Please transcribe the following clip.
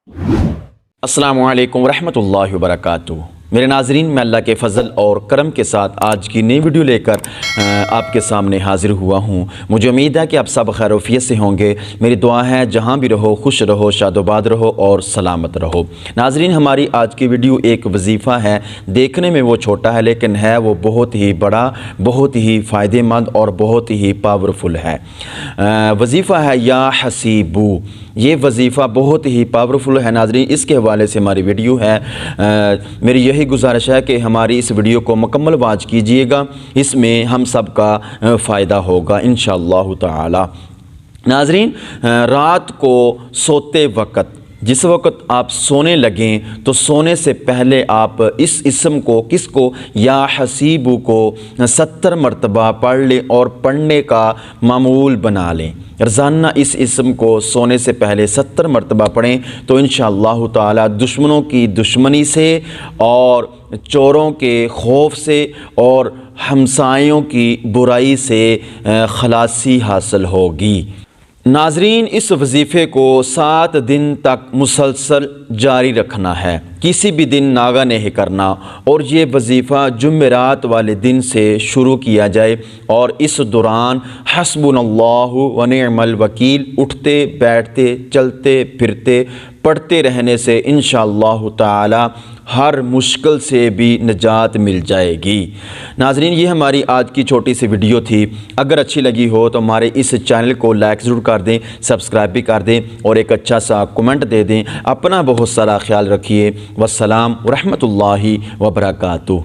السلام علیکم ورحمۃ اللہ وبرکاتہ۔ میرے ناظرین، میں اللہ کے فضل اور کرم کے ساتھ آج کی نئی ویڈیو لے کر آپ کے سامنے حاضر ہوا ہوں۔ مجھے امید ہے کہ آپ سب خیر وعافیت سے ہوں گے۔ میری دعا ہے جہاں بھی رہو خوش رہو، شاد و باد رہو اور سلامت رہو۔ ناظرین، ہماری آج کی ویڈیو ایک وظیفہ ہے۔ دیکھنے میں وہ چھوٹا ہے لیکن ہے وہ بہت ہی بڑا، بہت ہی فائدہ مند اور بہت ہی پاورفل ہے۔ وظیفہ ہے یا حسیبو۔ یہ وظیفہ بہت ہی پاورفل ہے ناظرین، اس کے حوالے سے ہماری ویڈیو ہے۔ میری یہی گزارش ہے کہ ہماری اس ویڈیو کو مکمل واچ کیجئے گا، اس میں ہم سب کا فائدہ ہوگا انشاءاللہ تعالی۔ ناظرین، رات کو سوتے وقت، جس وقت آپ سونے لگیں تو سونے سے پہلے آپ اس اسم کو، کس کو؟ یا حسیبو کو 70 مرتبہ پڑھ لیں اور پڑھنے کا معمول بنا لیں۔ روزانہ اس اسم کو سونے سے پہلے 70 مرتبہ پڑھیں تو انشاءاللہ تعالی دشمنوں کی دشمنی سے اور چوروں کے خوف سے اور ہمسایوں کی برائی سے خلاصی حاصل ہوگی۔ ناظرین، اس وظیفے کو 7 دن تک مسلسل جاری رکھنا ہے، کسی بھی دن ناغہ نہیں کرنا، اور یہ وظیفہ جمعرات والے دن سے شروع کیا جائے اور اس دوران حسبنا اللہ و نعم الوکیل اٹھتے بیٹھتے چلتے پھرتے پڑھتے رہنے سے انشاءاللہ تعالی ہر مشکل سے بھی نجات مل جائے گی۔ ناظرین، یہ ہماری آج کی چھوٹی سی ویڈیو تھی۔ اگر اچھی لگی ہو تو ہمارے اس چینل کو لائک ضرور کر دیں، سبسکرائب بھی کر دیں اور ایک اچھا سا کمنٹ دے دیں۔ اپنا بہت سارا خیال رکھیے۔ والسلام ورحمۃ اللہ وبرکاتہ۔